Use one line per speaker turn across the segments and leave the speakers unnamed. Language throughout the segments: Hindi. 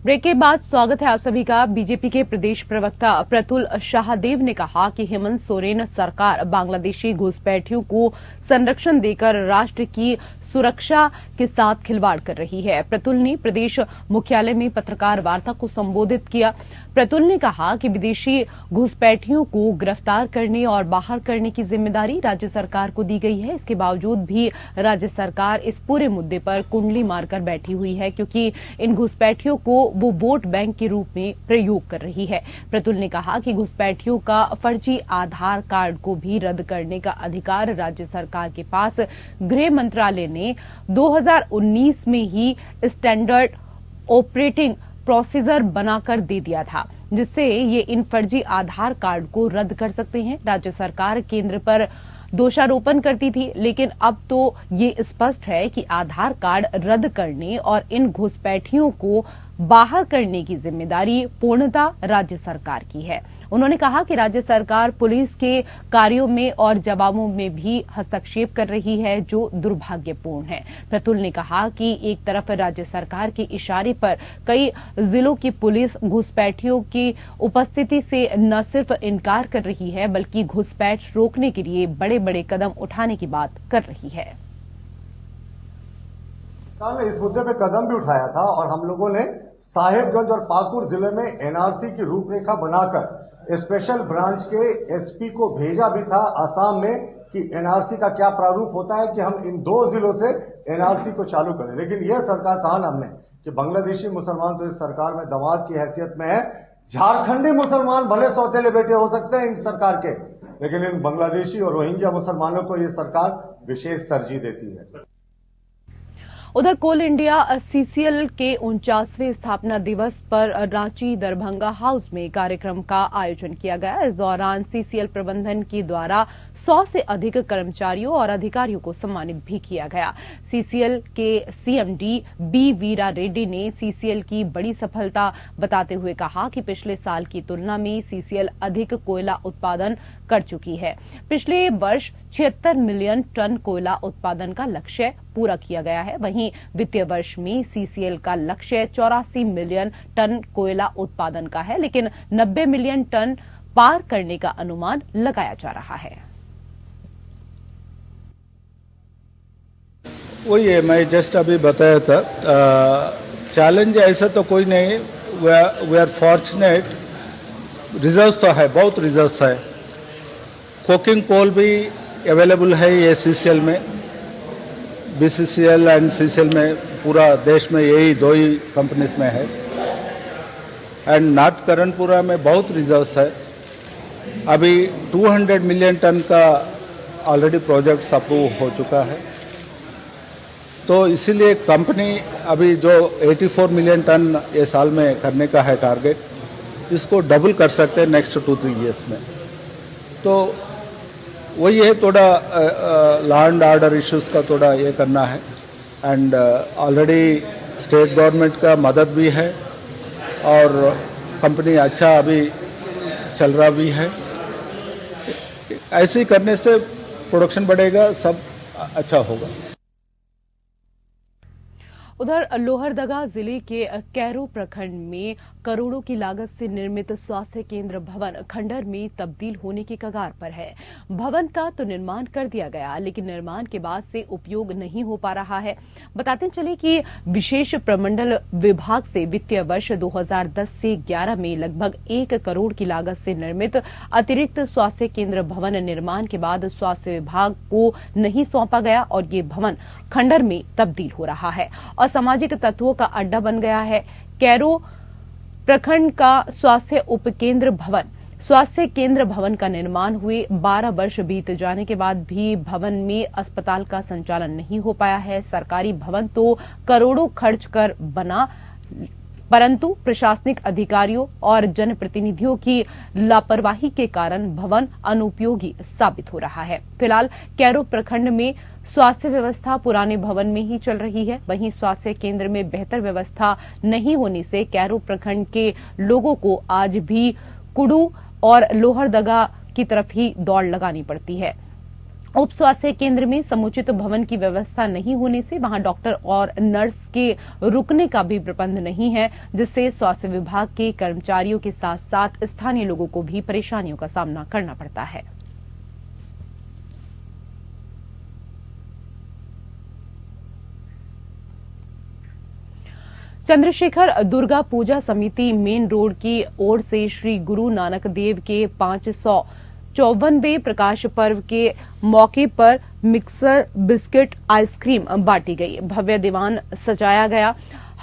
ब्रेक के बाद स्वागत है आप सभी का। बीजेपी के प्रदेश प्रवक्ता प्रतुल शाहदेव ने कहा कि हेमंत सोरेन सरकार बांग्लादेशी घुसपैठियों को संरक्षण देकर राष्ट्र की सुरक्षा के साथ खिलवाड़ कर रही है। प्रतुल ने प्रदेश मुख्यालय में पत्रकार वार्ता को संबोधित किया। प्रतुल ने कहा कि विदेशी घुसपैठियों को गिरफ्तार करने और बाहर करने की जिम्मेदारी राज्य सरकार को दी गई है। इसके बावजूद भी राज्य सरकार इस पूरे मुद्दे पर कुंडली मारकर बैठी हुई है, क्योंकि इन घुसपैठियों को वो वोट बैंक के रूप में प्रयोग कर रही है। प्रतुल ने कहा कि घुसपैठियों का फर्जी आधार कार्ड को भी रद्द करने का अधिकार राज्य सरकार के पास गृह मंत्रालय ने 2019 में ही स्टैंडर्ड ऑपरेटिंग प्रोसीजर बनाकर दे दिया था, जिससे ये इन फर्जी आधार कार्ड को रद्द कर सकते हैं। राज्य सरकार केंद्र पर दोषारोपण करती थी, लेकिन अब तो ये स्पष्ट है कि आधार कार्ड रद्द करने और इन घुसपैठियों को बाहर करने की जिम्मेदारी पूर्णतः राज्य सरकार की है। उन्होंने कहा कि राज्य सरकार पुलिस के कार्यों में और जवाबों में भी हस्तक्षेप कर रही है, जो दुर्भाग्यपूर्ण है। प्रतुल ने कहा कि एक तरफ राज्य सरकार के इशारे पर कई जिलों की पुलिस घुसपैठियों की उपस्थिति से न सिर्फ इनकार कर रही है, बल्कि घुसपैठ रोकने के लिए बड़े बड़े कदम उठाने की बात कर रही है।
सरकार ने इस मुद्दे पे कदम भी उठाया था और हम लोगों ने साहेबगंज और पाकुड़ जिले में एनआरसी की रूपरेखा बनाकर स्पेशल ब्रांच के एसपी को भेजा भी था असम में कि एनआरसी का क्या प्रारूप होता है कि हम इन 2 जिलों से एनआरसी को चालू करें। लेकिन यह सरकार कहा ना हमने कि बांग्लादेशी मुसलमान तो इस सरकार में दमाद की हैसियत में है। झारखंडी मुसलमान भले सौतेले बेटे हो सकते हैं इन सरकार के, लेकिन इन बांग्लादेशी और रोहिंग्या मुसलमानों को ये सरकार विशेष तरजीह देती है।
उधर कोल इंडिया सीसीएल के 49वें स्थापना दिवस पर रांची दरभंगा हाउस में कार्यक्रम का आयोजन किया गया। इस दौरान सीसीएल प्रबंधन के द्वारा 100 से अधिक कर्मचारियों और अधिकारियों को सम्मानित भी किया गया। सीसीएल के सीएमडी बी वीरा रेड्डी ने सीसीएल की बड़ी सफलता बताते हुए कहा कि पिछले साल की तुलना में सीसीएल अधिक कोयला उत्पादन कर चुकी है। पिछले वर्ष 76 मिलियन टन कोयला उत्पादन का लक्ष्य पूरा किया गया है। वहीं वित्तीय वर्ष में सीसीएल का लक्ष्य 84 मिलियन टन कोयला उत्पादन का है, लेकिन 90 मिलियन टन पार करने का अनुमान लगाया जा रहा है।
वही है, मैं जस्ट अभी बताया था। चैलेंज ऐसा तो कोई नहीं, वी आर फॉर्चुनेट। रिजर्व्स तो है, बहुत रिजर्व्स है। कोकिंग कोल भी अवेलेबल है ये सीसीएल में। बीसीसीएल एंड सीसीएल में पूरा देश में यही 2 ही कंपनीज में है। एंड नॉर्थ करणपुरा में बहुत रिजर्व्स है। अभी 200 मिलियन टन का ऑलरेडी प्रोजेक्ट्स अप्रूव हो चुका है। तो इसीलिए कंपनी अभी जो 84 मिलियन टन ये साल में करने का है टारगेट, इसको डबल कर सकते हैं नेक्स्ट 2-3 ईयर्स में। तो वही है, थोड़ा लॉ एंड ऑर्डर इश्यूज़ का थोड़ा ये करना है। एंड ऑलरेडी स्टेट गवर्नमेंट का मदद भी है और कंपनी अच्छा अभी चल रहा भी है। ऐसे ही करने से प्रोडक्शन बढ़ेगा, सब अच्छा होगा।
उधर लोहरदगा जिले के कैरो प्रखंड में करोड़ों की लागत से निर्मित स्वास्थ्य केंद्र भवन खंडर में तब्दील होने की कगार पर है। भवन का तो निर्माण कर दिया गया, लेकिन निर्माण के बाद से उपयोग नहीं हो पा रहा है। बताते चले कि विशेष प्रमंडल विभाग से वित्तीय वर्ष 2010 से 11 में लगभग 1 करोड़ की लागत से निर्मित अतिरिक्त स्वास्थ्य केंद्र भवन निर्माण के बाद स्वास्थ्य विभाग को नहीं सौंपा गया और ये भवन खंडर में तब्दील हो रहा है। असामाजिक तत्वों का अड्डा बन गया है। कैरो प्रखंड का स्वास्थ्य केंद्र भवन का निर्माण हुए 12 वर्ष बीत जाने के बाद भी भवन में अस्पताल का संचालन नहीं हो पाया है। सरकारी भवन तो करोड़ों खर्च कर बना, परंतु प्रशासनिक अधिकारियों और जनप्रतिनिधियों की लापरवाही के कारण भवन अनुपयोगी साबित हो रहा है। फिलहाल कैरो प्रखंड में स्वास्थ्य व्यवस्था पुराने भवन में ही चल रही है। वहीं स्वास्थ्य केंद्र में बेहतर व्यवस्था नहीं होने से कैरो प्रखंड के लोगों को आज भी कुडू और लोहरदगा की तरफ ही दौड़ लगानी पड़ती है। उप स्वास्थ्य केंद्र में समुचित भवन की व्यवस्था नहीं होने से वहां डॉक्टर और नर्स के रुकने का भी प्रबंध नहीं है, जिससे स्वास्थ्य विभाग के कर्मचारियों के साथ साथ स्थानीय लोगों को भी परेशानियों का सामना करना पड़ता है। चंद्रशेखर दुर्गा पूजा समिति मेन रोड की ओर से श्री गुरु नानक देव के 554वें प्रकाश पर्व के मौके पर मिक्सर, बिस्किट, आइसक्रीम बांटी गई। भव्य दीवान सजाया गया।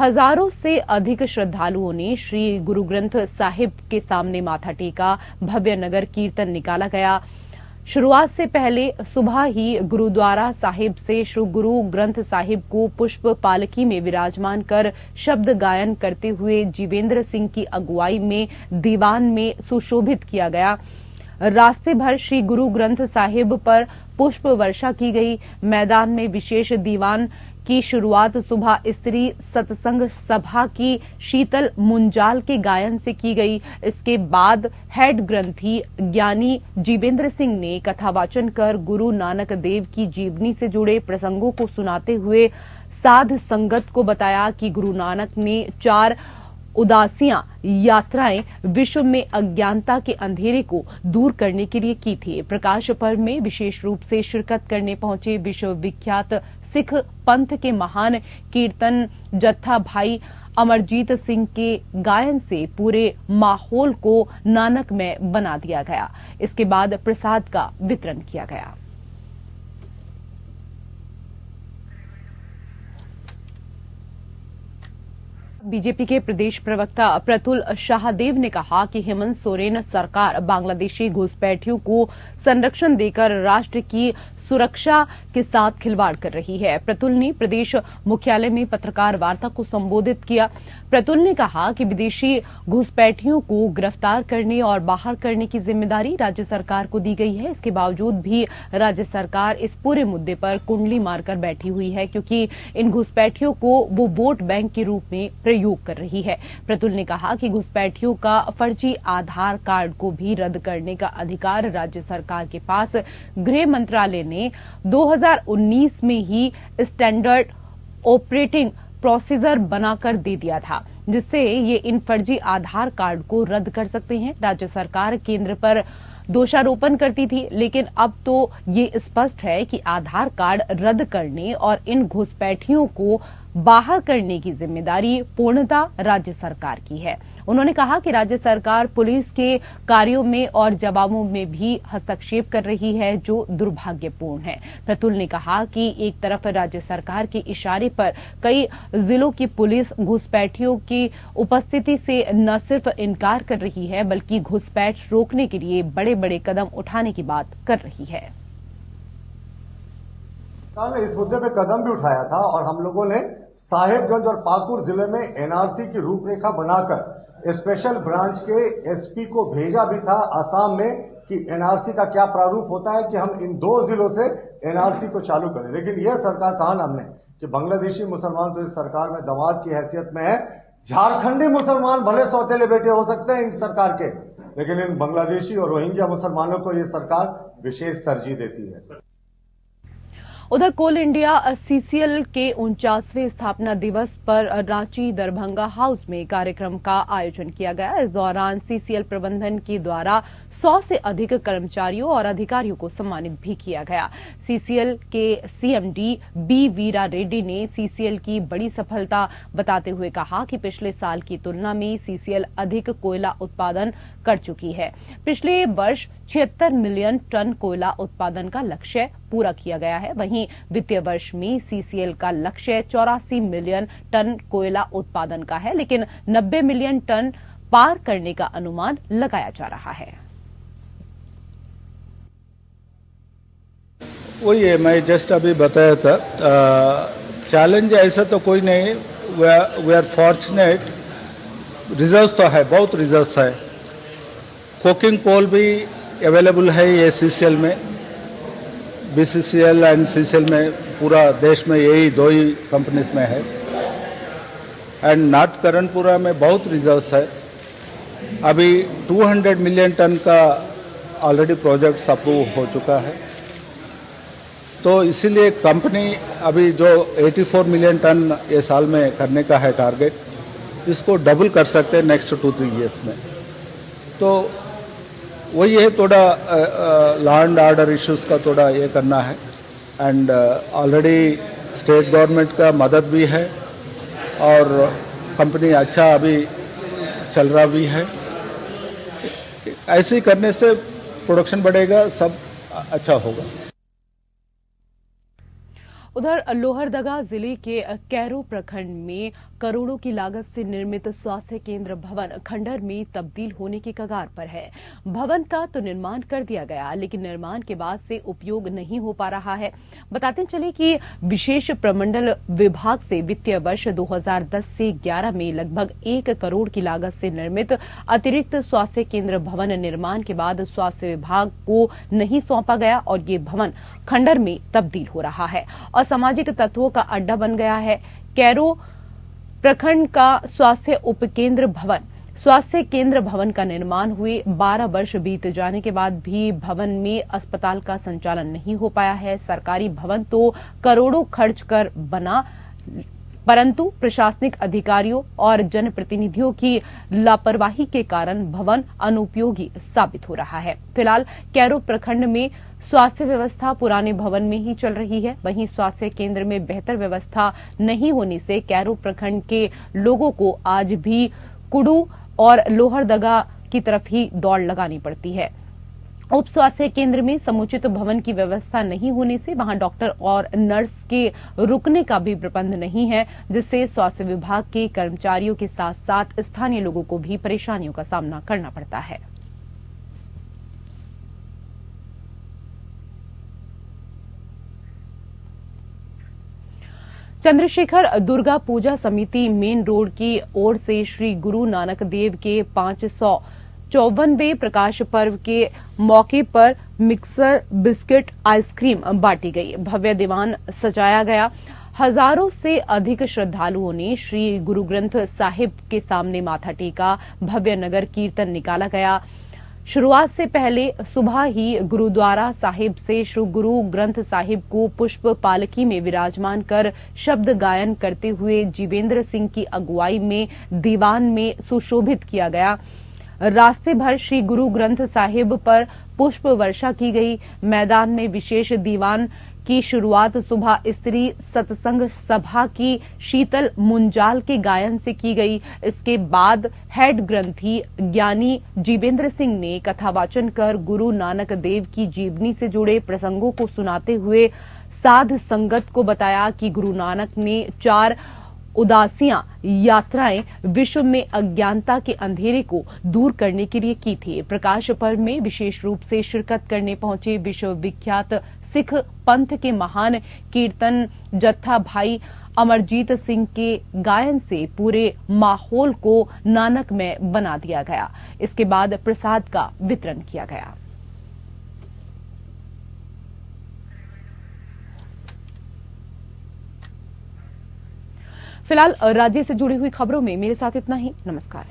हजारों से अधिक श्रद्धालुओं ने श्री गुरु ग्रंथ साहिब के सामने माथा टेका। भव्य नगर कीर्तन निकाला गया। शुरुआत से पहले सुबह ही गुरुद्वारा साहिब से श्री गुरु ग्रंथ साहिब को पुष्प पालकी में विराजमान कर शब्द गायन करते हुए जीवेंद्र सिंह की अगुवाई में दीवान में सुशोभित किया गया। रास्ते भर श्री गुरु ग्रंथ साहिब पर पुष्प वर्षा की गई। मैदान में विशेष दीवान की शुरुआत सुबह स्त्री सत्संग सभा की शीतल मुंजाल के गायन से की गई। इसके बाद हेड ग्रंथी ज्ञानी जीवेंद्र सिंह ने कथावाचन कर गुरु नानक देव की जीवनी से जुड़े प्रसंगों को सुनाते हुए साध संगत को बताया कि गुरु नानक ने 4 उदासियां यात्राएं विश्व में अज्ञानता के अंधेरे को दूर करने के लिए की थी। प्रकाश पर्व में विशेष रूप से शिरकत करने पहुंचे विश्व विख्यात सिख पंथ के महान कीर्तन जत्था भाई अमरजीत सिंह के गायन से पूरे माहौल को नानकमय बना दिया गया। इसके बाद प्रसाद का वितरण किया गया। बीजेपी के प्रदेश प्रवक्ता प्रतुल शाहदेव ने कहा कि हेमंत सोरेन सरकार बांग्लादेशी घुसपैठियों को संरक्षण देकर राष्ट्र की सुरक्षा के साथ खिलवाड़ कर रही है। प्रतुल ने प्रदेश मुख्यालय में पत्रकार वार्ता को संबोधित किया। प्रतुल ने कहा कि विदेशी घुसपैठियों को गिरफ्तार करने और बाहर करने की जिम्मेदारी राज्य सरकार को दी गई है। इसके बावजूद भी राज्य सरकार इस पूरे मुद्दे पर कुंडली मारकर बैठी हुई है, क्योंकि इन घुसपैठियों को वो वोट बैंक के रूप में प्रयोग कर रही है। प्रतुल ने कहा कि घुसपैठियों का फर्जी आधार कार्ड को भी रद्द करने का अधिकार राज्य सरकार के पास गृह मंत्रालय ने 2019 में ही स्टैंडर्ड ऑपरेटिंग प्रोसीजर बनाकर दे दिया था, जिससे ये इन फर्जी आधार कार्ड को रद्द कर सकते हैं। राज्य सरकार केंद्र पर दोषारोपण करती थी, लेकिन अब तो ये स्पष्ट है कि आधार कार्ड रद्द करने और इन घुसपैठियों को बाहर करने की जिम्मेदारी पूर्णतः राज्य सरकार की है। उन्होंने कहा कि राज्य सरकार पुलिस के कार्यों में और जवाबों में भी हस्तक्षेप कर रही है, जो दुर्भाग्यपूर्ण है। प्रतुल ने कहा कि एक तरफ राज्य सरकार के इशारे पर कई जिलों की पुलिस घुसपैठियों की उपस्थिति से न सिर्फ इनकार कर रही है, बल्कि घुसपैठ रोकने के लिए बड़े बड़े कदम उठाने की बात कर रही है।
सरकार ने इस मुद्दे पे कदम भी उठाया था और हम लोगों ने साहिबगंज और पाकुड़ जिले में एनआरसी की रूपरेखा बनाकर स्पेशल ब्रांच के एसपी को भेजा भी था असम में कि एनआरसी का क्या प्रारूप होता है कि हम इन 2 जिलों से एनआरसी को चालू करें। लेकिन यह सरकार कहा ना हमने कि बांग्लादेशी मुसलमान तो इस सरकार में दमाद की हैसियत में है। झारखंडी मुसलमान भले सौतेले बेटे हो सकते हैं इन सरकार के, लेकिन इन बांग्लादेशी और रोहिंग्या मुसलमानों को ये सरकार विशेष तरजीह देती है।
उधर कोल इंडिया सीसीएल के 49वें स्थापना दिवस पर रांची दरभंगा हाउस में कार्यक्रम का आयोजन किया गया। इस दौरान सीसीएल प्रबंधन के द्वारा 100 से अधिक कर्मचारियों और अधिकारियों को सम्मानित भी किया गया। सीसीएल के सीएमडी बी वीरा रेड्डी ने सीसीएल की बड़ी सफलता बताते हुए कहा कि पिछले साल की तुलना में सीसीएल अधिक कोयला उत्पादन कर चुकी है। पिछले वर्ष 76 मिलियन टन कोयला उत्पादन का लक्ष्य पूरा किया गया है। वहीं वित्तीय वर्ष में सीसीएल का लक्ष्य 84 मिलियन टन कोयला उत्पादन का है, लेकिन 90 मिलियन टन पार करने का अनुमान लगाया जा रहा है।
वही है, मैं जस्ट अभी बताया था। चैलेंज ऐसा तो कोई नहीं, वी आर फॉर्चुनेट। रिजर्व्स तो है, बहुत रिजर्व्स है। कोकिंग कोल भी अवेलेबल है ये सीसीएल में। बीसीसीएल एंड सीसीएल में पूरा देश में यही 2 ही कंपनीज में है। एंड नॉर्थ करणपुरा में बहुत रिजर्व्स है। अभी 200 मिलियन टन का ऑलरेडी प्रोजेक्ट्स अप्रूव हो चुका है। तो इसीलिए कंपनी अभी जो 84 मिलियन टन ये साल में करने का है टारगेट, इसको डबल कर सकते हैं नेक्स्ट 2-3 ईयर्स में। तो वही है, थोड़ा लॉ एंड ऑर्डर इश्यूज़ का थोड़ा ये करना है। एंड ऑलरेडी स्टेट गवर्नमेंट का मदद भी है और कंपनी अच्छा अभी चल रहा भी है। ऐसे ही करने से प्रोडक्शन बढ़ेगा, सब अच्छा होगा।
उधर लोहरदगा जिले के कैरो प्रखंड में करोड़ों की लागत से निर्मित स्वास्थ्य केंद्र भवन खंडहर में तब्दील होने की कगार पर है। भवन का तो निर्माण कर दिया गया, लेकिन निर्माण के बाद से उपयोग नहीं हो पा रहा है। बताते चले कि विशेष प्रमंडल विभाग से वित्तीय वर्ष 2010 से 11 में लगभग 1 करोड़ की लागत से निर्मित अतिरिक्त स्वास्थ्य केंद्र भवन निर्माण के बाद स्वास्थ्य विभाग को नहीं सौंपा गया और ये भवन खंडहर में तब्दील हो रहा है। असामाजिक तत्वों का अड्डा बन गया है। कैरो प्रखंड का स्वास्थ्य केंद्र भवन का निर्माण हुए 12 वर्ष बीत जाने के बाद भी भवन में अस्पताल का संचालन नहीं हो पाया है। सरकारी भवन तो करोड़ों खर्च कर बना, परंतु प्रशासनिक अधिकारियों और जनप्रतिनिधियों की लापरवाही के कारण भवन अनुपयोगी साबित हो रहा है। फिलहाल कैरो प्रखंड में स्वास्थ्य व्यवस्था पुराने भवन में ही चल रही है। वहीं स्वास्थ्य केंद्र में बेहतर व्यवस्था नहीं होने से कैरो प्रखंड के लोगों को आज भी कुडू और लोहरदगा की तरफ ही दौड़ लगानी पड़ती है। उप स्वास्थ्य केंद्र में समुचित भवन की व्यवस्था नहीं होने से वहां डॉक्टर और नर्स के रुकने का भी प्रबंध नहीं है, जिससे स्वास्थ्य विभाग के कर्मचारियों के साथ साथ स्थानीय लोगों को भी परेशानियों का सामना करना पड़ता है। चंद्रशेखर दुर्गा पूजा समिति मेन रोड की ओर से श्री गुरु नानक देव के 554वें प्रकाश पर्व के मौके पर मिक्सर, बिस्किट, आइसक्रीम बांटी गई। भव्य दीवान सजाया गया। हजारों से अधिक श्रद्धालुओं ने श्री गुरु ग्रंथ साहिब के सामने माथा टेका। भव्य नगर कीर्तन निकाला गया। शुरुआत से पहले सुबह ही गुरुद्वारा साहिब से श्री गुरु ग्रंथ साहिब को पुष्प पालकी में विराजमान कर शब्द गायन करते हुए जीवेंद्र सिंह की अगुवाई में दीवान में सुशोभित किया गया। रास्ते भर श्री गुरु ग्रंथ साहिब पर पुष्प वर्षा की गई। मैदान में विशेष दीवान की शुरुआत सुबह स्त्री सत्संग सभा की शीतल मुंजाल के गायन से की गई। इसके बाद हेड ग्रंथी ज्ञानी जीवेंद्र सिंह ने कथावाचन कर गुरु नानक देव की जीवनी से जुड़े प्रसंगों को सुनाते हुए साध संगत को बताया कि गुरु नानक ने 4 उदासियां यात्राएं विश्व में अज्ञानता के अंधेरे को दूर करने के लिए की थी। प्रकाश पर्व में विशेष रूप से शिरकत करने पहुंचे विश्व विख्यात सिख पंथ के महान कीर्तन जत्था भाई अमरजीत सिंह के गायन से पूरे माहौल को नानकमय बना दिया गया। इसके बाद प्रसाद का वितरण किया गया। फिलहाल राज्य से जुड़ी हुई खबरों में मेरे साथ इतना ही। नमस्कार।